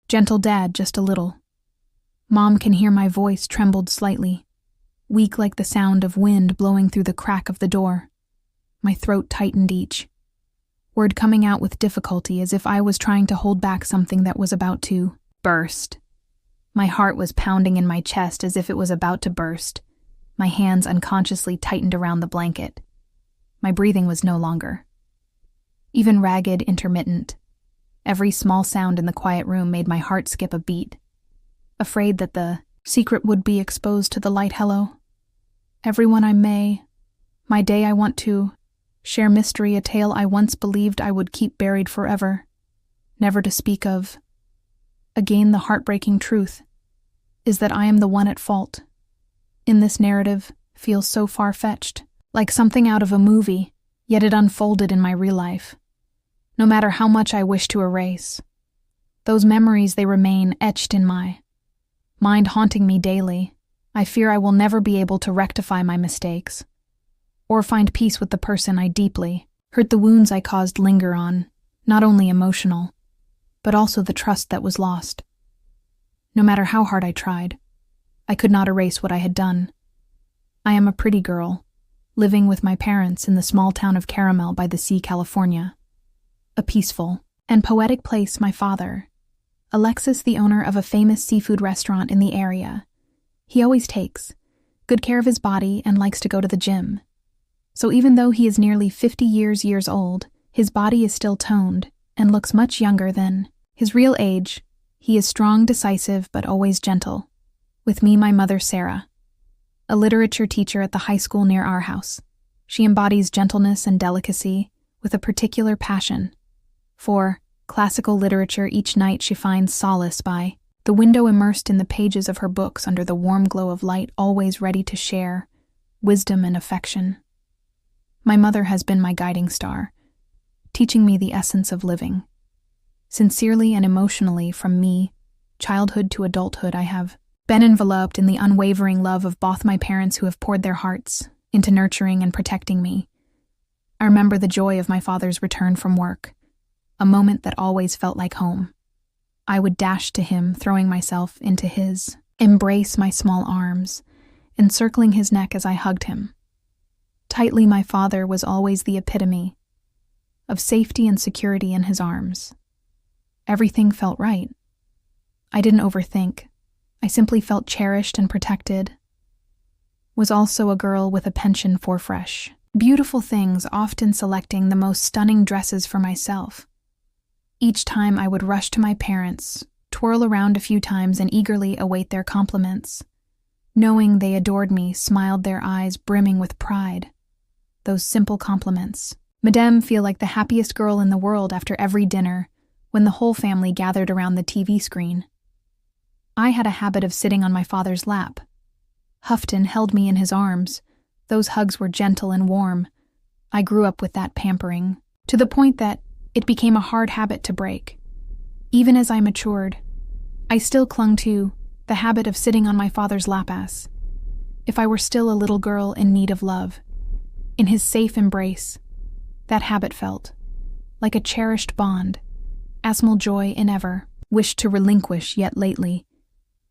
Gentle dad, just a little. Mom can hear my voice trembled slightly, weak like the sound of wind blowing through the crack of the door. My throat tightened each, word coming out with difficulty as if I was trying to hold back something that was about to burst. My heart was pounding in my chest as if it was about to burst. My hands unconsciously tightened around the blanket. My breathing was no longer. Even ragged, intermittent. Every small sound in the quiet room made my heart skip a beat. Afraid that the secret would be exposed to the light hello. Everyone I may, my day I want to, share mystery, a tale I once believed I would keep buried forever, never to speak of. Again, the heartbreaking truth is that I am the one at fault. In this narrative feels so far-fetched, like something out of a movie, yet it unfolded in my real life. No matter how much I wish to erase, those memories, they remain etched in my mind, haunting me daily. I fear I will never be able to rectify my mistakes, or find peace with the person I deeply hurt. The wounds I caused linger on, not only emotional, but also the trust that was lost. No matter how hard I tried, I could not erase what I had done. I am a pretty girl, living with my parents in the small town of Caramel by the Sea, California. A peaceful and poetic place. My father, Alexis, the owner of a famous seafood restaurant in the area. He always takes good care of his body and likes to go to the gym. So even though he is nearly 50 years old, his body is still toned and looks much younger than his real age. He is strong, decisive, but always gentle. With me, my mother, Sarah, a literature teacher at the high school near our house. She embodies gentleness and delicacy with a particular passion for classical literature. Each night she finds solace by the window, immersed in the pages of her books under the warm glow of light, always ready to share wisdom and affection. My mother has been my guiding star, teaching me the essence of living. Sincerely and emotionally, from me, childhood to adulthood, I have been enveloped in the unwavering love of both my parents, who have poured their hearts into nurturing and protecting me. I remember the joy of my father's return from work, a moment that always felt like home. I would dash to him, throwing myself into his embrace, my small arms encircling his neck as I hugged him tightly. My father was always the epitome of safety and security in his arms. Everything felt right. I didn't overthink. I simply felt cherished and protected. Was also a girl with a penchant for fresh, beautiful things, often selecting the most stunning dresses for myself. Each time I would rush to my parents, twirl around a few times, and eagerly await their compliments. Knowing they adored me, smiled, their eyes brimming with pride. Those simple compliments, Madame, feel like the happiest girl in the world after every dinner, when the whole family gathered around the TV screen. I had a habit of sitting on my father's lap. Houghton held me in his arms. Those hugs were gentle and warm. I grew up with that pampering, to the point that it became a hard habit to break. Even as I matured, I still clung to the habit of sitting on my father's lap as if I were still a little girl in need of love. In his safe embrace, that habit felt like a cherished bond, a small joy I never wished to relinquish. Yet lately,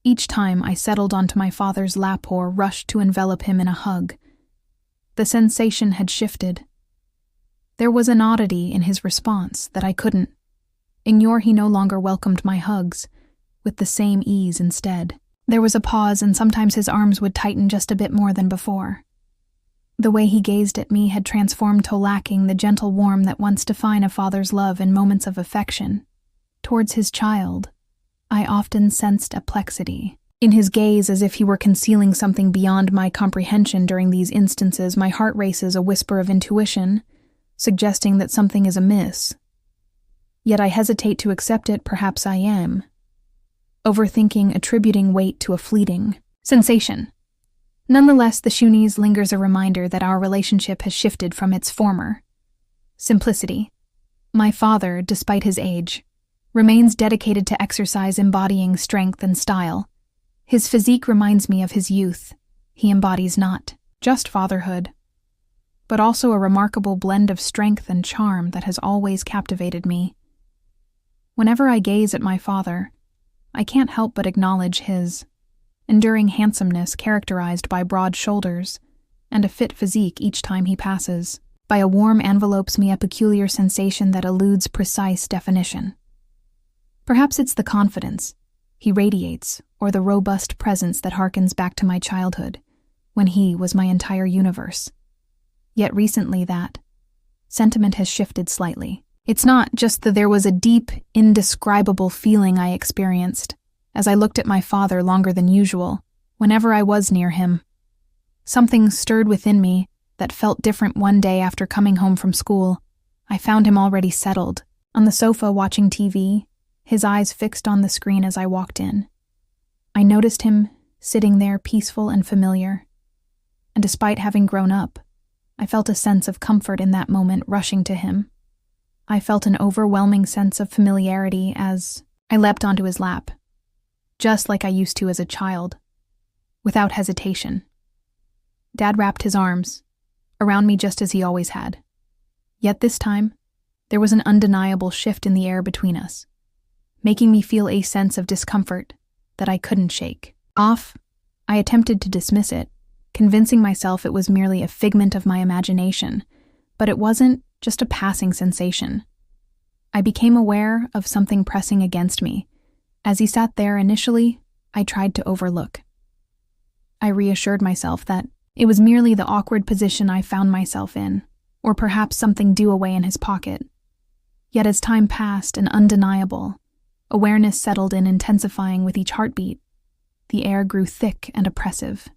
each time I settled onto my father's lap or rushed to envelop him in a hug, the sensation had shifted. There was an oddity in his response that I couldn't ignore. He no longer welcomed my hugs with the same ease. Instead, there was a pause, and sometimes his arms would tighten just a bit more than before. The way he gazed at me had transformed to lacking the gentle warmth that once defined a father's love. In moments of affection towards his child, I often sensed a plexity in his gaze, as if he were concealing something beyond my comprehension. During these instances, my heart races, a whisper of intuition, suggesting that something is amiss. Yet I hesitate to accept it. Perhaps I am overthinking, attributing weight to a fleeting sensation. Nonetheless, the shoenies lingers, a reminder that our relationship has shifted from its former simplicity. My father, despite his age, remains dedicated to exercise, embodying strength and style. His physique reminds me of his youth. He embodies not just fatherhood, but also a remarkable blend of strength and charm that has always captivated me. Whenever I gaze at my father, I can't help but acknowledge his enduring handsomeness characterized by broad shoulders and a fit physique each time he passes. By a warm envelopes me a peculiar sensation that eludes precise definition. Perhaps it's the confidence he radiates, or the robust presence that harkens back to my childhood, when he was my entire universe. Yet recently that sentiment has shifted slightly. It's not just that there was a deep, indescribable feeling I experienced as I looked at my father longer than usual, whenever I was near him. Something stirred within me that felt different one day after coming home from school. I found him already settled, on the sofa watching TV, his eyes fixed on the screen as I walked in. I noticed him sitting there peaceful and familiar, and despite having grown up, I felt a sense of comfort in that moment rushing to him. I felt an overwhelming sense of familiarity as I leapt onto his lap, just like I used to as a child, without hesitation. Dad wrapped his arms around me just as he always had. Yet this time, there was an undeniable shift in the air between us, making me feel a sense of discomfort that I couldn't shake off. I attempted to dismiss it, convincing myself it was merely a figment of my imagination, but it wasn't just a passing sensation. I became aware of something pressing against me. As he sat there initially, I tried to overlook. I reassured myself that it was merely the awkward position I found myself in, or perhaps something due away in his pocket. Yet as time passed, an undeniable awareness settled in, intensifying with each heartbeat. The air grew thick and oppressive,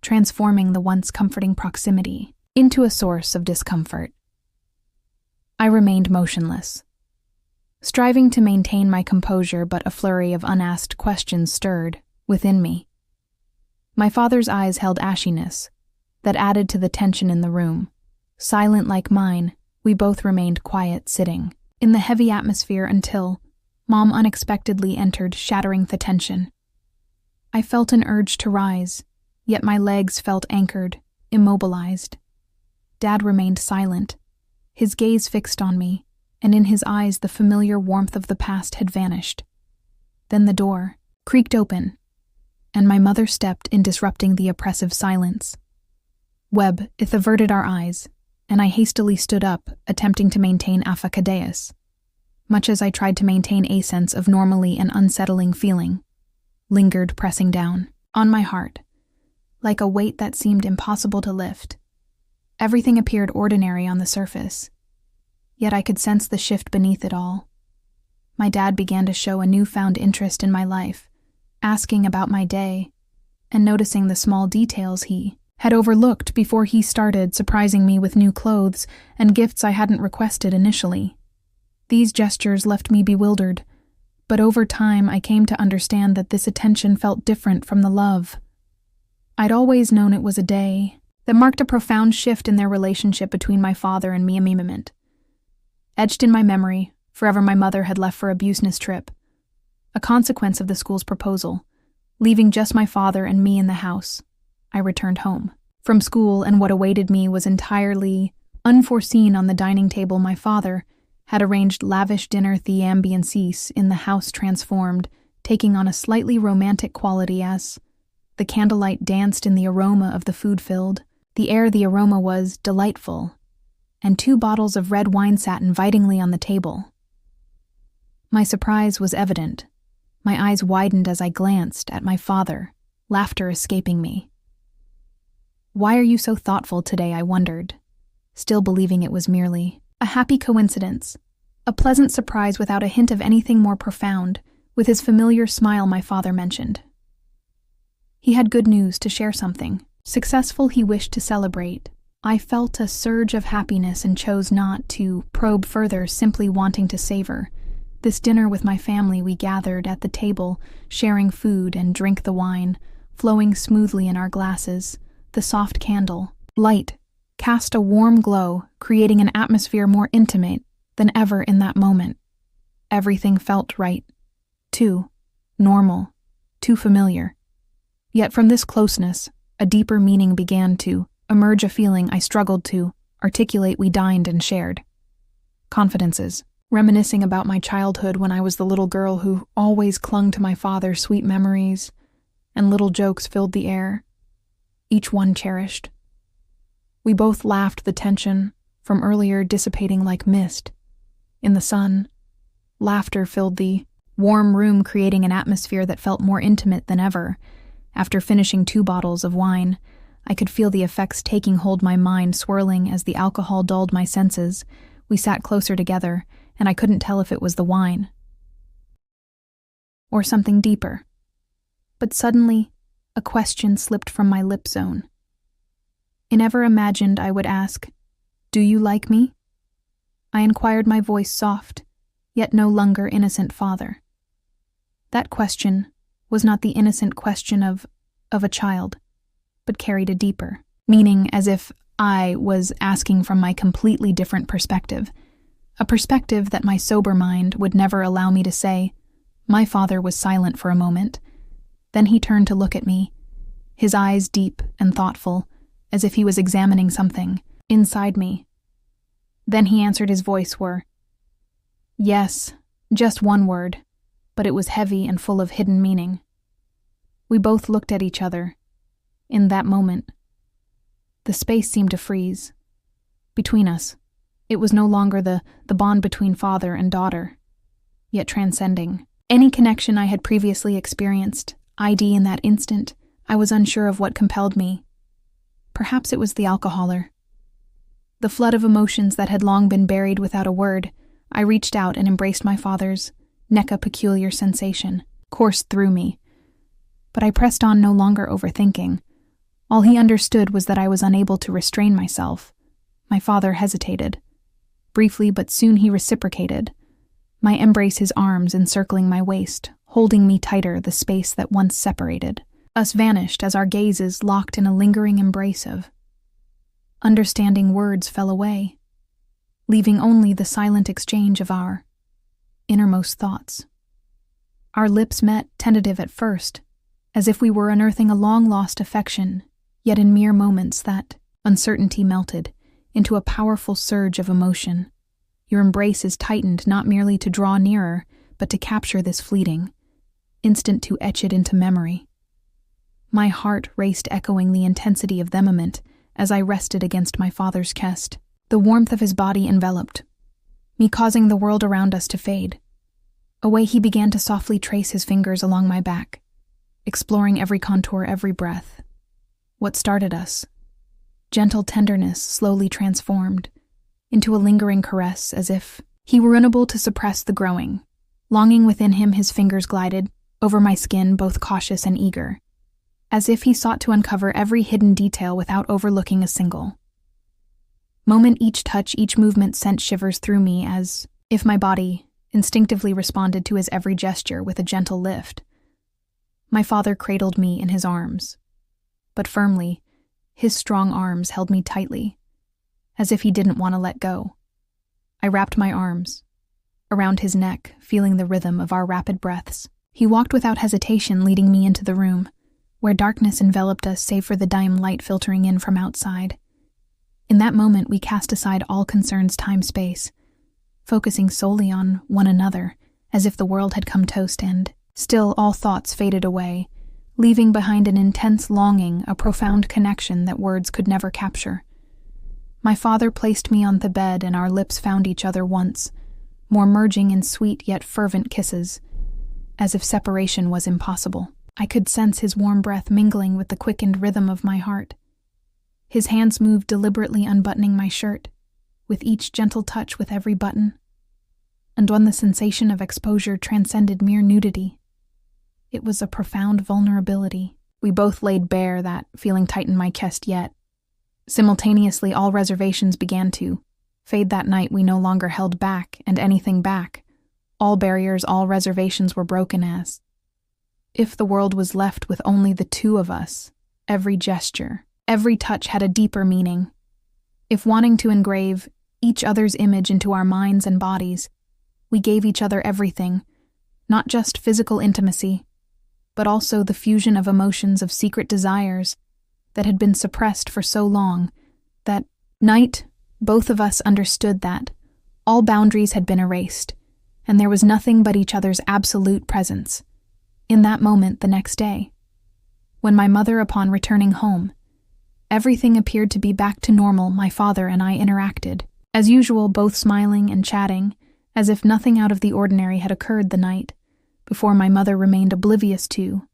transforming the once comforting proximity into a source of discomfort. I remained motionless, striving to maintain my composure, but a flurry of unasked questions stirred within me. My father's eyes held ashiness that added to the tension in the room. Silent like mine, we both remained quiet, sitting in the heavy atmosphere until Mom unexpectedly entered, shattering the tension. I felt an urge to rise, yet my legs felt anchored, immobilized. Dad remained silent, his gaze fixed on me, and in his eyes the familiar warmth of the past had vanished. Then the door creaked open, and my mother stepped in, disrupting the oppressive silence. Webb averted our eyes, and I hastily stood up, attempting to maintain affakadeus. Much as I tried to maintain a sense of normally an unsettling feeling lingered, pressing down on my heart, like a weight that seemed impossible to lift. Everything appeared ordinary on the surface, yet I could sense the shift beneath it all. My dad began to show a newfound interest in my life, asking about my day, and noticing the small details he had overlooked before he started surprising me with new clothes and gifts I hadn't requested initially. These gestures left me bewildered, but over time I came to understand that this attention felt different from the love. I'd always known it was a day that marked a profound shift in their relationship between my father and me. Etched in my memory, forever my mother had left for a business trip, a consequence of the school's proposal, leaving just my father and me in the house. I returned home from school, and what awaited me was entirely unforeseen. On the dining table, my father had arranged lavish dinner. The ambience in the house transformed, taking on a slightly romantic quality as the candlelight danced in the aroma of the food filled the air. The aroma was delightful, and 2 bottles of red wine sat invitingly on the table. My surprise was evident. My eyes widened as I glanced at my father, laughter escaping me. "Why are you so thoughtful today?" I wondered, still believing it was merely a happy coincidence, a pleasant surprise without a hint of anything more profound. With his familiar smile, my father mentioned he had good news to share, something successful he wished to celebrate. I felt a surge of happiness and chose not to probe further, simply wanting to savor this dinner with my family. We gathered at the table, sharing food and drink, the wine flowing smoothly in our glasses. The soft candle light cast a warm glow, creating an atmosphere more intimate than ever in that moment. Everything felt right, too normal, too familiar. Yet from this closeness, a deeper meaning began to emerge, a feeling I struggled to articulate. We dined and shared confidences, reminiscing about my childhood when I was the little girl who always clung to my father's sweet memories, and little jokes filled the air, each one cherished. We both laughed, the tension from earlier dissipating like mist. In the sun, laughter filled the warm room, creating an atmosphere that felt more intimate than ever. After finishing 2 bottles of wine, I could feel the effects taking hold, my mind swirling as the alcohol dulled my senses. We sat closer together, and I couldn't tell if it was the wine or something deeper. But suddenly, a question slipped from my lip zone. I never imagined I would ask, "Do you like me?" I inquired, my voice soft, yet no longer innocent. Father. That question was not the innocent question of a child, but carried a deeper meaning, as if I was asking from my completely different perspective, a perspective that my sober mind would never allow me to say. My father was silent for a moment. Then he turned to look at me, his eyes deep and thoughtful, as if he was examining something inside me. Then he answered. His voice were, yes, just one word, but it was heavy and full of hidden meaning. We both looked at each other. In that moment, the space seemed to freeze. Between us, it was no longer the bond between father and daughter, yet transcending any connection I had previously experienced. In that instant, I was unsure of what compelled me. Perhaps it was the alcoholer. The flood of emotions that had long been buried without a word. I reached out and embraced my father's neck. A peculiar sensation coursed through me. But I pressed on, no longer overthinking. All he understood was that I was unable to restrain myself. My father hesitated. Briefly, but soon he reciprocated. My embrace, his arms encircling my waist, holding me tighter. The space that once separated us vanished as our gazes locked in a lingering embrace of understanding. Words fell away, leaving only the silent exchange of our innermost thoughts. Our lips met, tentative at first, as if we were unearthing a long-lost affection, yet in mere moments that uncertainty melted into a powerful surge of emotion. Your embrace is tightened not merely to draw nearer, but to capture this fleeting instant, to etch it into memory. My heart raced, echoing the intensity of the moment as I rested against my father's chest. The warmth of his body enveloped me, causing the world around us to fade away. He began to softly trace his fingers along my back, exploring every contour, every breath. What started us, gentle tenderness, slowly transformed into a lingering caress, as if he were unable to suppress the growing longing within him. His fingers glided over my skin, both cautious and eager, as if he sought to uncover every hidden detail without overlooking a single moment. Each touch, each movement sent shivers through me, as if my body instinctively responded to his every gesture with a gentle lift. My father cradled me in his arms, but firmly. His strong arms held me tightly, as if he didn't want to let go. I wrapped my arms around his neck, feeling the rhythm of our rapid breaths. He walked without hesitation, leading me into the room, where darkness enveloped us save for the dim light filtering in from outside. In that moment, we cast aside all concerns, time, space, focusing solely on one another, as if the world had come toast, and still all thoughts faded away, leaving behind an intense longing, a profound connection that words could never capture. My father placed me on the bed, and our lips found each other once more, merging in sweet yet fervent kisses, as if separation was impossible. I could sense his warm breath mingling with the quickened rhythm of my heart. His hands moved deliberately, unbuttoning my shirt, with each gentle touch, with every button. And when the sensation of exposure transcended mere nudity, it was a profound vulnerability. We both laid bare that feeling tightened my chest, yet simultaneously all reservations began to fade. That night we no longer held back and anything back. All barriers, all reservations were broken, as if the world was left with only the two of us. Every gesture, every touch had a deeper meaning. If wanting to engrave each other's image into our minds and bodies, we gave each other everything, not just physical intimacy, but also the fusion of emotions, of secret desires that had been suppressed for so long. That night, both of us understood that, All boundaries had been erased, and there was nothing but each other's absolute presence. In that moment the next day, when my mother, upon returning home, everything appeared to be back to normal, my father and I interacted. As usual, both smiling and chatting, as if nothing out of the ordinary had occurred the night before. My mother remained oblivious to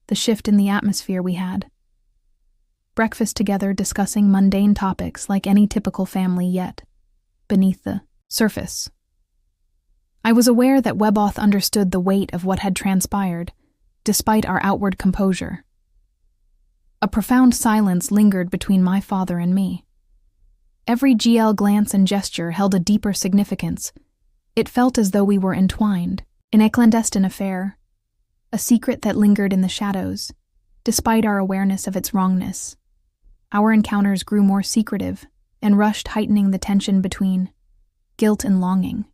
the shift in the atmosphere we had. Breakfast together, discussing mundane topics like any typical family, yet beneath the surface, I was aware that Weboth understood the weight of what had transpired, despite our outward composure. A profound silence lingered between my father and me. Every glance and gesture held a deeper significance. It felt as though we were entwined in a clandestine affair, a secret that lingered in the shadows, despite our awareness of its wrongness. Our encounters grew more secretive and rushed, heightening the tension between guilt and longing.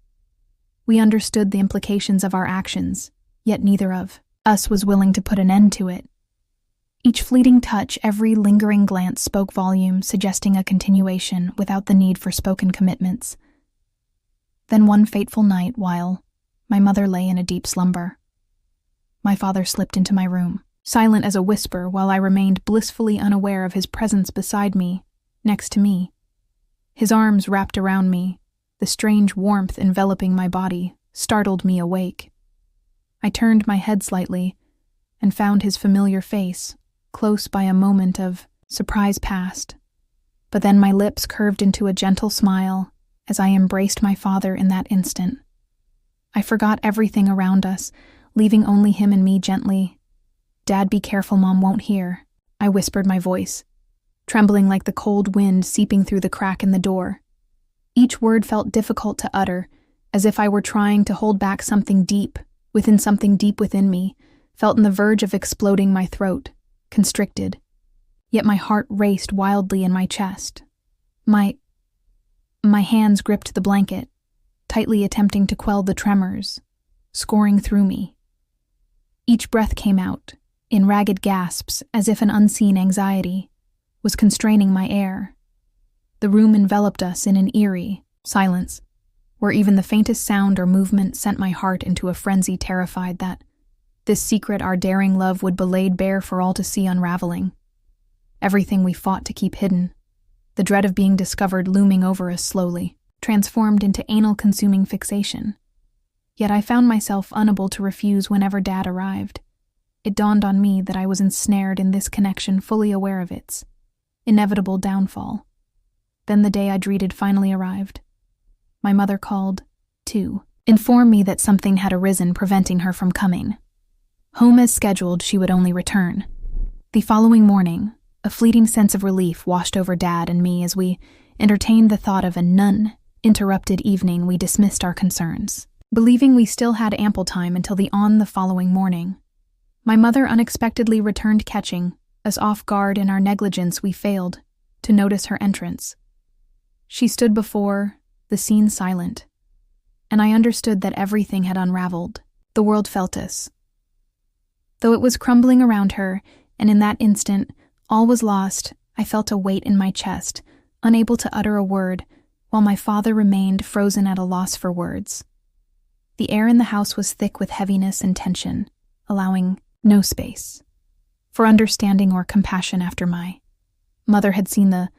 We understood the implications of our actions, yet neither of us was willing to put an end to it. Each fleeting touch, every lingering glance spoke volumes, suggesting a continuation without the need for spoken commitments. Then one fateful night, while my mother lay in a deep slumber, my father slipped into my room, silent as a whisper, while I remained blissfully unaware of his presence beside me, next to me. His arms wrapped around me, the strange warmth enveloping my body, startled me awake. I turned my head slightly and found his familiar face. Close by. A moment of surprise passed, but then my lips curved into a gentle smile as I embraced my father in that instant. I forgot everything around us, leaving only him and me. Gently, "Dad, be careful, Mom won't hear," I whispered, my voice trembling like the cold wind seeping through the crack in the door. Each word felt difficult to utter, as if I were trying to hold back something deep within me, felt on the verge of exploding. My throat constricted, yet my heart raced wildly in my chest. My hands gripped the blanket, tightly attempting to quell the tremors, scoring through me. Each breath came out in ragged gasps, as if an unseen anxiety was constraining my air. The room enveloped us in an eerie silence, where even the faintest sound or movement sent my heart into a frenzy, terrified that this secret our daring love would be laid bare for all to see, unraveling. Everything we fought to keep hidden, the dread of being discovered looming over us slowly, transformed into anal-consuming fixation. Yet I found myself unable to refuse whenever Dad arrived. It dawned on me that I was ensnared in this connection, fully aware of its inevitable downfall. Then the day I dreaded finally arrived. My mother called to inform me that something had arisen preventing her from coming home as scheduled. She would only return the following morning. A fleeting sense of relief washed over Dad and me as we entertained the thought of an uninterrupted evening. We dismissed our concerns, believing we still had ample time until the following morning. My mother unexpectedly returned, catching us off guard in our negligence. We failed to notice her entrance. She stood before the scene silent, and I understood that everything had unraveled. The world felt us, though it was crumbling around her, and in that instant, all was lost. I felt a weight in my chest, unable to utter a word, while my father remained frozen at a loss for words. The air in the house was thick with heaviness and tension, allowing no space for understanding or compassion. After my mother had seen the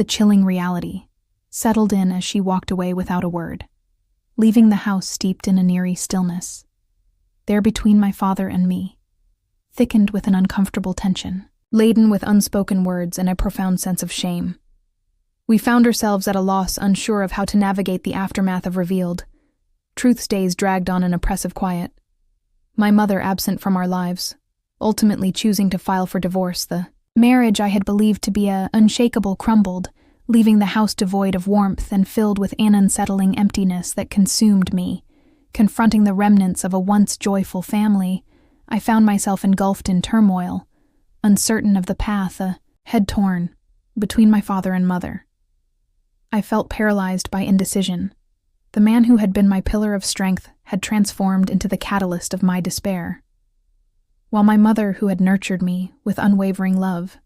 chilling reality, settled in as she walked away without a word, leaving the house steeped in an eerie stillness. There between my father and me, thickened with an uncomfortable tension, laden with unspoken words and a profound sense of shame. We found ourselves at a loss, unsure of how to navigate the aftermath of revealed truth's. Days dragged on in oppressive quiet. My mother absent from our lives, ultimately choosing to file for divorce. The marriage I had believed to be unshakable crumbled, leaving the house devoid of warmth and filled with an unsettling emptiness that consumed me. Confronting the remnants of a once joyful family, I found myself engulfed in turmoil, uncertain of the path, a head torn between my father and mother. I felt paralyzed by indecision. The man who had been my pillar of strength had transformed into the catalyst of my despair, while my mother, who had nurtured me with unwavering love,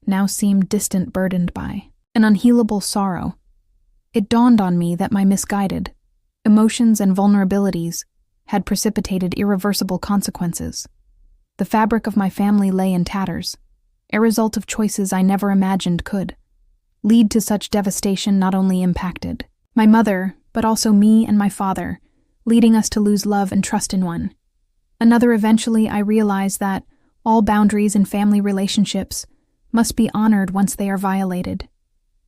now seemed distant, burdened by an unhealable sorrow. It dawned on me that my misguided Emotions and vulnerabilities had precipitated irreversible consequences. The fabric of my family lay in tatters, a result of choices I never imagined could lead to such devastation. Not only impacted my mother, but also me and my father, leading us to lose love and trust in one another. Eventually, I realized that all boundaries in family relationships must be honored once they are violated.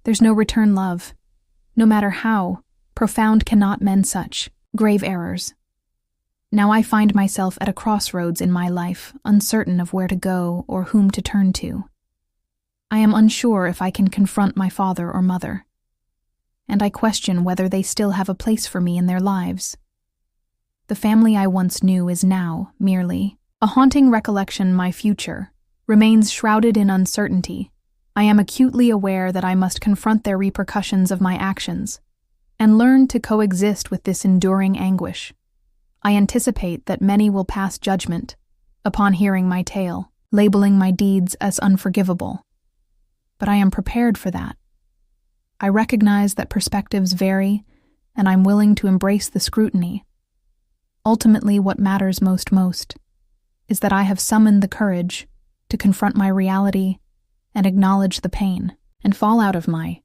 There's no return love. No matter how profound, cannot mend such grave errors. Now I find myself at a crossroads in my life, uncertain of where to go or whom to turn to. I am unsure if I can confront my father or mother, and I question whether they still have a place for me in their lives. The family I once knew is now merely a haunting recollection. My future remains shrouded in uncertainty. I am acutely aware that I must confront their repercussions of my actions and learn to coexist with this enduring anguish. I anticipate that many will pass judgment upon hearing my tale, labeling my deeds as unforgivable. But I am prepared for that. I recognize that perspectives vary, and I'm willing to embrace the scrutiny. Ultimately, what matters most is that I have summoned the courage to confront my reality and acknowledge the pain and fallout of my